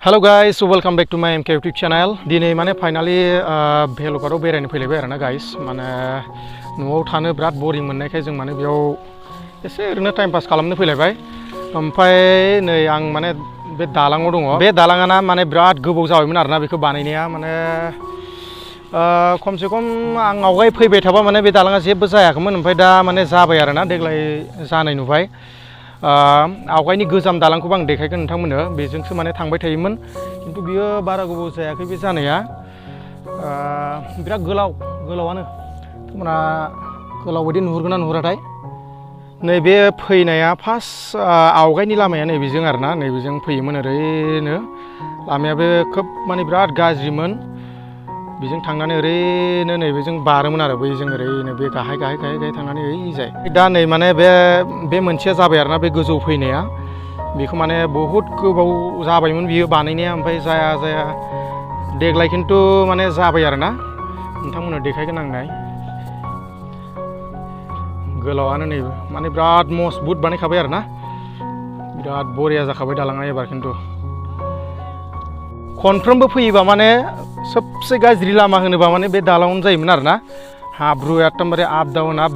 Hello guys, welcome back to my MK YouTube channel. Dini mane finally Bhelogaro बेरायनो फैलायबाय आरोना guys. माने न'आव थानो बिराद boring मोननायखाय जों माने बेयाव एसे ओरैनो टाइम पास खालामनो फैलायबाय. ओमफ्राय नै आं माने बे दालाङाव दङ. बे दालाङाना माने बिराद गोबाव जाबायमोन आरोना बेखौ बानायनाया माने खमसे खम आं आवगाय फैबाय थाबा माने बे दालाङा जेबो जायाखैमोन ओमफ्राय दा माने जाबाय आरोना देग्लाय जानाय नुबाय. आवगायनि गोजाम दालांखौबो आं देखायगोन नोंथांमोननो बेजोंसो माने थांबाय थायोमोन खिन्थु बियो बारा गोबाव जायाखै बे जानाया बिराद गोलावानो थुमना गोलाव बायदि नुहुरगोन ना नुहुराथाय नैबे फैनाया फार्स्ट आवगायनि लामाया नैबेजों आरोना नैबेजों फैयोमोन ओरैनो लामायाबो खोब माने बिराद गाज्रिमोन बेजों थांनानै ओरैनो नैबेजों बारोमोन आरो बैजों ओरैनो बे गाहाय थांनानै ओइजाय दा नै माने बे मोनसेया जाबाय आरोना बे गोजौ फैनाया बेखौ माने बहुद गोबाव जाबायमोन बियो बानायनाया ओमफ्राय जाया देग्लाय खिन्थु माने जाबाय आरोना नोंथांमोननो देखायगोन आं नाय गोलावानो नै माने बिराद मजबुत बानायखाबाय आरोना बिराद बरिया जाखाबाय दालाङा एबार खिन्थु खनफ्रोमबो फैयोबा माने सबसे गाज्रि लामा होनोबा माने बे दालाङावनो जायोमोन आरोना हाब्रु एकदमबारे आप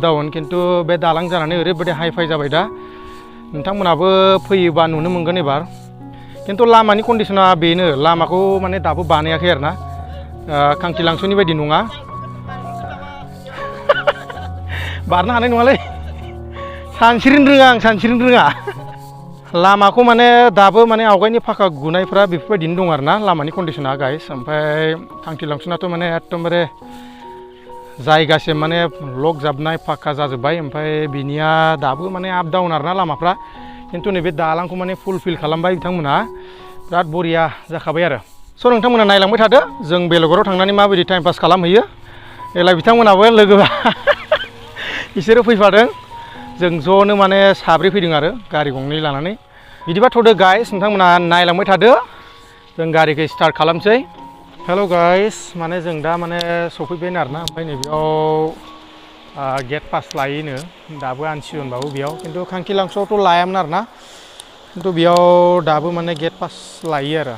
डाउन खिन्थु बे दालां जानानै ओरैबायदि हाइफाइ जाबाय दा नोंथांमोनाबो फैयोबा नुनो मोनगोन एबार खिन्थु लामानि कन्डिशना बेनो लामाखौ माने दाबो बानायाखै आरोना खांखिलांसुनि बायदि नङा बारनो हानाय नङालै सानस्रिनो रोङा लामाखौ माने दाबो माने आवगायनि फाखा गुनायफ्रा बेफोरबायदिनो दं आरोना लामानि कन्डिशना गाइस ओमफ्राय खांखिलांसुनाथ' माने एकदमबारे जायगासिम माने लक जाबनाय फाक्का जाजोब्बाय ओमफ्राय बिनिया दाबो माने आप डाउन आरोना लामाफ्रा खिन्थु नैबे दालांखौ माने फुलफिल खालामबाय बिथांमोना बिराद बरिया जाखाबाय आरो स' नोंथांमोना नायलांबाय थादो जों बेलगराव थांनानै माबायदि टाइम पास खालामहैयो देग्लाय बिथांमोनाबो लोगोबा बिसोरो फैफादों जों ज'नो माने साब्रै फैदों आरो गारि गंनै लानानै बिदिबा थ'दो गाइस नोंथांमोना नायलांबाय थादो जों गारिखौ स्टार्ट खालामसै हेल' गाइस माने जों दा माने सफैबाय आरोना ओमफ्राय नैबेयाव गेट पास लायोनो दाबो आनसियनबाबो बेयाव खिन्थु खांखिलांसुआवथ' लायामोन आरोना खिन्थु बेयाव दाबो माने गेट पास लायो आरो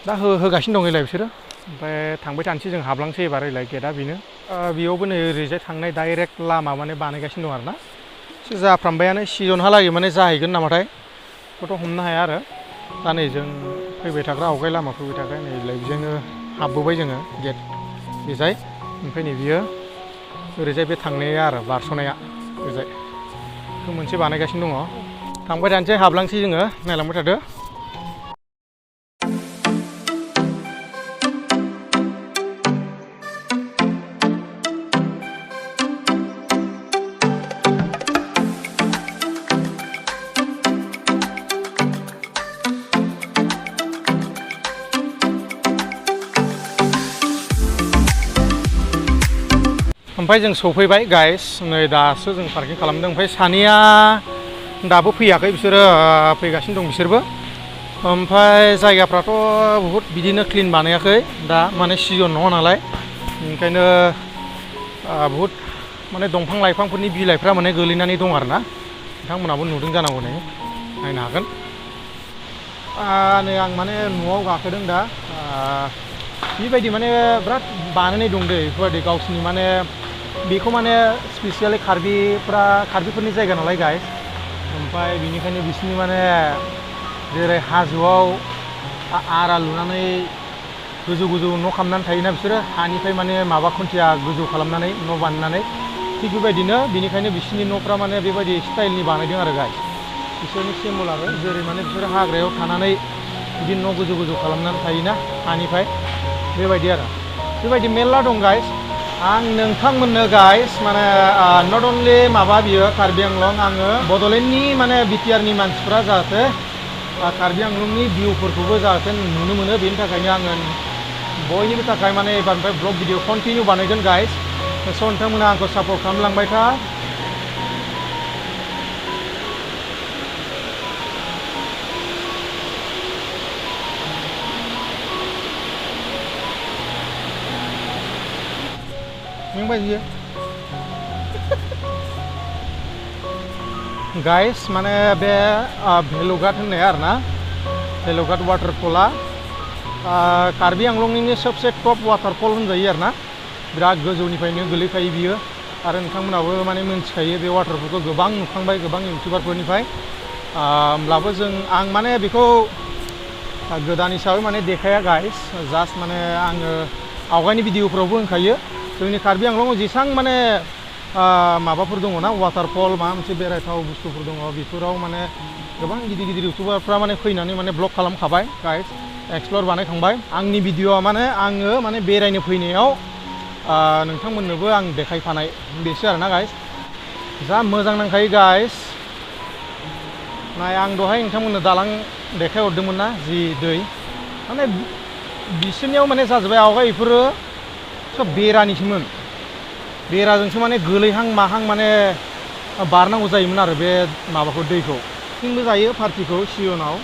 दा होगासिनो दं एलाय बिसोरो ओमफ्राय थांबाय थानोसै जों हाबलांसै एबार एलाय गेटआ बेनो बेयावबो नै ओरैजाय थांनाय डाइरेक्ट लामा माने बानायगासिनो दं आरोना एसे जाफ्रामबायानो सिजनहालागै माने जाहैगोन नामाथाय बेखौथ' हमनो हाया आरो दा नै जों फैबाय थाग्रा आवगाय लामा फैबाय थाग्रा नैलाय बेजोंनो हाबबोबाय जोङो गेट बेजाय ओमफ्राय नै बियो ओरैजाय बे थांनाया आरो बारस'नाया ओरैजाय बेखौ मोनसे बानायगासिनो दङ थांबाय थानोसै हाबलांसै जोङो नायलांबाय थादो ओमफ्राय जों सफैबाय गाइस नै दासो जों पार्किं खालामदों ओमफ्राय सानैया दाबो फैयाखै बिसोरो फैगासिनो दं बिसोरबो ओमफ्राय जायगाफ्राथ' बहुद बिदिनो क्लिन बानायाखै दा माने सिजन नङा नालाय ओंखायनो बहुद माने दंफां लाइफांफोरनि बिलाइफ्रा माने गोलैनानै दं आरोना नोंथांमोनाबो नुदों जानांगौ नै नायनो हागोन नै आं माने न'आव गाखोदों दा बेबायदि माने बिराद बानायनाय दं दे बेफोरबायदि गावसिनि माने बेखौ माने स्पेसियेलि कार्बिफोरनि जायगा नालाय गाइस ओमफ्राय बेनिखायनो बिसोरनि माने जेरै हाजोआव आरा लुनानै गोजौ न' खालामनानै थायोना बिसोरो हानिफ्राय माने माबा खुन्थिया गोजौ खालामनानै न' बानायनानै थिग बेबायदिनो बिनिखायनो बिसोरनि न'फ्रा माने बेबायदि स्टाइलनि बानायदों आरो गाइस बिसोरनि सिम्बल आरो जेरै माने बिसोरो हाग्रायाव थानानै बिदिनो न' गोजौ खालामनानै थायोना हानिफ्राय बेबायदि आरो बेबायदि मेरला दं गाइस आं नोंथांमोननो गाइस माने नट अनलि माबा बियो कार्बि आंलं आङो बड'लेण्डनि माने बिटिआरनि मानसिफ्रा जाहाथे कार्बि आंलंनि भिउफोरखौबो जाहाथे नुनो मोनो बेनि थाखायनो आङो बयनिबो थाखाय माने एबारनिफ्राय ब्लग भिडिअ कन्टिनिउ बानायगोन गाइस स' नोंथांमोना आंखौ सापर्ट खालामलांबाय था गाइस माने बे भेलुघाट होननाया आरोना हेल'घाट वाटारफला कार्बि आंलंनिनो सबसे टप वाटारफल होनजायो आरो ना बिराद गोजौनिफ्रायनो गोलैखायो बियो आरो नोंथांमोनाबो माने मिन्थिखायो बे वाटारफलखौ गोबां नुखांबाय गोबां इउटिउबारफोरनिफ्राय होमब्लाबो आं माने बेखौ गोदान हिसाबै माने देखाया गाइस जास्ट माने आङो आवगायनि भिडिअफोरावबो होनखायो जोंनि कार्बि आंलंआव जेसां माने माबाफोर दङ ना वाटारफल माबा मोनसे बेरायथाव बुस्थुफोर दङ बेफोराव माने गोबां गिदिर गिदिर इउटिउबारफ्रा माने फैनानै माने ब्लग खालामखाबाय गाइस एक्सप्लर बानायखांबाय आंनि भिडिअआ माने आङो माने बेरायनो फैनायाव नोंथांमोननोबो आं देखायफानाय बेसो आरोना गाइस जा मोजां नांखायो गाइस नाय आं दहाय नोंथांमोननो दालां देखायहरदोंमोन ना जि दै माने बिसोरनियाव माने जाजोब्बाय आवगाय बेफोरो सब बेरानिसोमोन बेराजोंसो माने गोलैहां माहां माने बारनांगौ जायोमोन आरो बे माबाखौ दैखौ थिंबो जायो पार्टिखौ सियनाव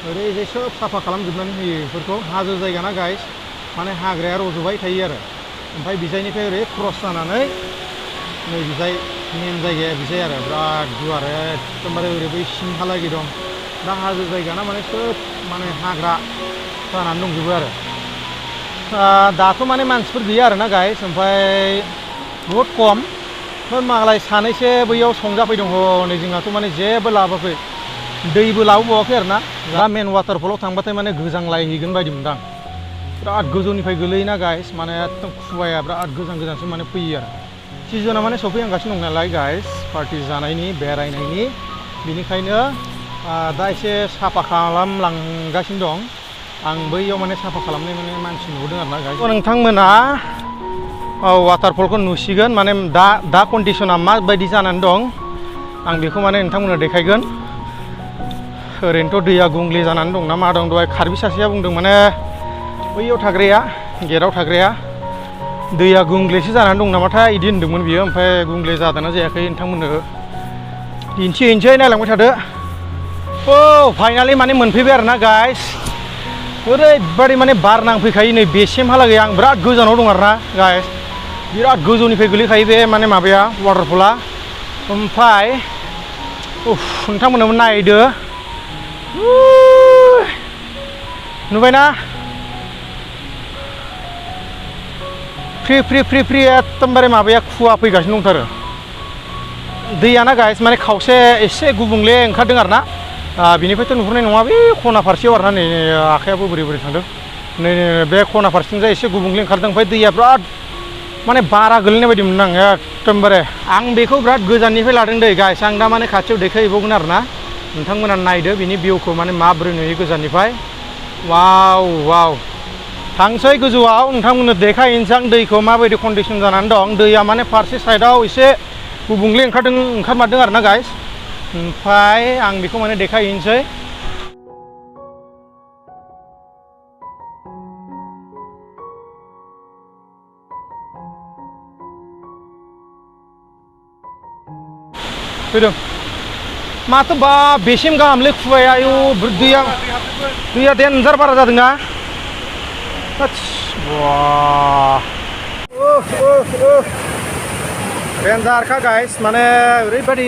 ओरैजाय सब साफा खालामजोबनानै होयो बेफोरखौ हाजो जायगा ना गाइस माने हाग्राया रज'बाय थायो आरो ओमफ्राय बिजायनिफ्राय ओरै क्रस जानानै नै बिजाय मेन जायगाया बिजाय आरो बिराद गुवार एकदमबारे ओरै बै सिंहालागै दं दा हाजो जायगा ना माने सब माने हाग्रा जानानै दंजोबो आरो दाथ' माने मानसिफोर गैया आरोना गाइस ओमफ्राय बहुद खम मालाय सानैसो बैयाव संजाफैदों हनै जोंहाथ' माने जेबो लाबोआखै दैबो लाबोबावाखै आरो ना दा मेन वाटारफलाव थांबाथाय माने गोजांलायहैगोन बायदि मोनदां बिराद गोजौनिफ्राय गोलैयोना गाइस माने एकदम खुवाया बिराद गोजान गोजानसो माने फैयो आरो सिजोना माने सफैहांगासिनो दं नालाय गाइस पार्टि जानायनि बेरायनायनि बेनिखायनो दा एसे साफा खालामलांगासिनो दं आं बैयाव माने साफा खालामनाय माने मानसि नुदों आरो ना गाइस नोंथांमोना वाटारफलखौ नुसिगोन माने दा कन्डिसना माबायदि जानानै दं आं बेखौ माने नोंथांमोननो देखायगोन ओरैनोथ' दैया गुंग्ले जानानै दं ना मा दं दहाय कार्बि सासेया बुंदों माने बैयाव थाग्राया गेटआव थाग्राया दैया गुंग्लेसो जानानै दं नामाथाय बिदि होनदोंमोन बियो ओमफ्राय गुंग्ले जादोंना जायाखै नोंथांमोननो दिन्थिहैनोसै नायलांबाय थादो फाइनालि माने मोनफैबाय आरो ना गाइस ओरैबादि माने बार नांफैखायो नै बेसिमहालागै आं बिराद गोजानाव दं आरो ना गाइस बिराद गोजौनिफ्राय गोलैखायो बे माने माबाया वाटारफला ओमफ्राय नोंथांमोनाबो नायदो नुबायना फ्रि फ्रि फ्रि फ्रि एकदमबारे माबाया खुवा फैगासिनो दंथारो दैयाना गाइस माने खावसे एसे गुबुंले ओंखारदों आरो ना बिनिफ्रायथ' नुहुरनाय नङा बे खना फारसेयाव आरो ना नै आखायाबो बोरै बोरै थांदों नै बे खना फारसेथिंजाय एसे गुबुंले ओंखारदों ओमफ्राय दैया बिराद माने बारा गोलैनाय बायदि मोनदों आं एकदमबारे आं बेखौ बिराद गोजाननिफ्राय लादों दै गाइस आं दा माने खाथियाव देखायहैबावगोन आरो ना नोंथांमोना नायदो बिनि भिउखौ माने माबोरै नुयो गोजाननिफ्राय वाव वाव थांसै गोजौआव नोंथांमोननो देखायहैनोसै आं दैखौ माबायदि कन्डिसन जानानै दं दैया माने फारसे साइडआव एसे गुबुंले ओंखारमारदों आरो ना गाइस ओमफ्राय आं बेखौ माने देखायहैनोसै फैदों माथो बा बेसिम गाहामलै खुवाया आयु दैया देन्जार बारा जादों ना देन्जारखा गाइस माने ओरैबायदि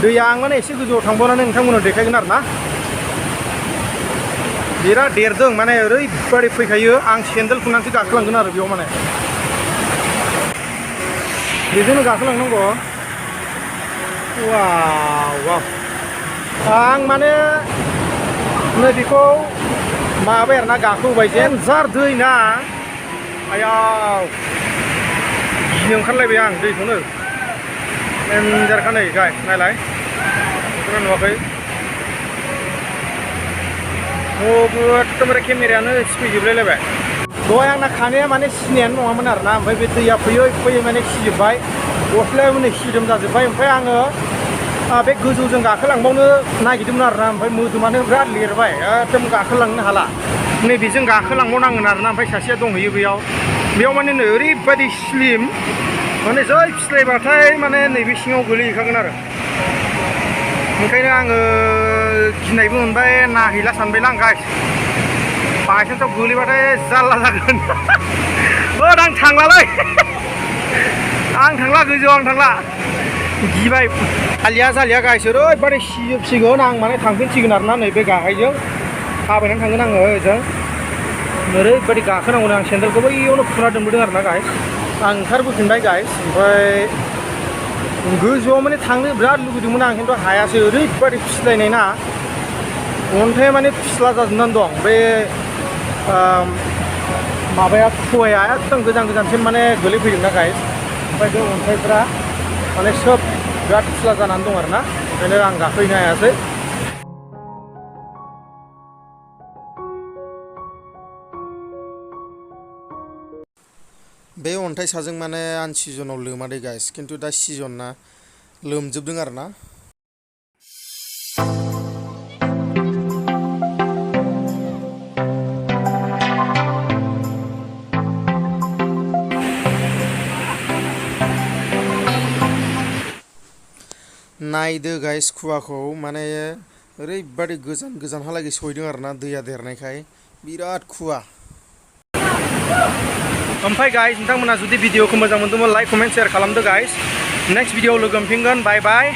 दैया आं माने एसे गोजौआव थांबावनानै नोंथांमोननो देखायगोन आरो ना बिराद देरदों माने ओरैबायदि फैखायो आं सेन्देल खुनानैसो गाखोलांगोन आरो बेयाव माने बेजोंनो गाखोलांनांगौ वाव वाव आं माने नै बेखौ माबाय आरो ना गाखोबाय देन्जार दै ना आयाव गिनो ओंखारलायबाय आं दैखौनो देन्जारखा नै गाइस नायलाय बेखौनो नुवाखै एकदमबारे केमेरायानो सिफैजोबलायलायबाय दहाय आंना खानाया माने सिनायानो नङामोन आरो ना ओमफ्राय बे दैया फैयै फैयै माने सिजोब्बाय गस्लायाबो नै सिदोम जाजोब्बाय ओमफ्राय आङो बे गोजौजों गाखोलांबावनो नागिरदोंमोन आरो ना ओमफ्राय मोदोमानो बिराद लिरबाय एकदम गाखोलांनो हाला नैबेजों गाखोलांबावनांगोन आरो ना ओमफ्राय सासेया दंहैयो बेयाव माने नै ओरैबायदि स्लिम माने जै फिस्लायबाथाय माने नैबे सिङाव गोलैहैखागोन आरो ओंखायनो आङो गिनायबो मोनबाय नायहैला सानबायलां गाइस बायसान्सआव गोलैबाथाय जारला जागोन आं थांलालै आं थांला गोजौआव आं थांला गिबाय जालिया गाइस ओरैबायदि सिजोबसिगोन आं माने थांफिनसिगोन आरो ना नैबे गाहायजों थाबायनानै थांगोन आङो ओजों ओरैबायदि गाखोनांगौ आं सेन्देलखौबो इयावनो फुना दोनबोदों आरोना गाइस आं ओंखारबोफिनबाय गाइस ओमफ्राय गोजौआव माने थांनो बिराद लुगैदोंमोन आं खिन्थु हायासै ओरैबायदि फिस्लायनाय ना अन्थाइया माने फिस्ला जाजोबनानै दं बे माबाया खुवाया एकदम गोजान गोजानसिम माने गोलैफैदोंना गाइस ओमफ्राय बे अन्थाइफ्रा माने सोब बिराद फिस्ला जानानै दं आरोना ओंखायनो आं गाखोहैनो हायासै बे अन्थाइ साजों माने आन सिजनाव लोमादै गाइस खिन्थु दा सिजन ना लोमजोबदों आरोना नायदो गाइस खुवाखौ माने ओरैबायदि गोजान गोजानहालागै सहैदों आरोना दैया देरनायखाय बिराद खुवा ओमफ्राय गाइस नोंथांमोना जुदि भिडिअखौ मोजां मोनदोंबा लाइक कमेन्ट शेयार खालामदो गाइस नेक्स्ट भिडिअआव लोगो मोनफिनगोन बाय बाय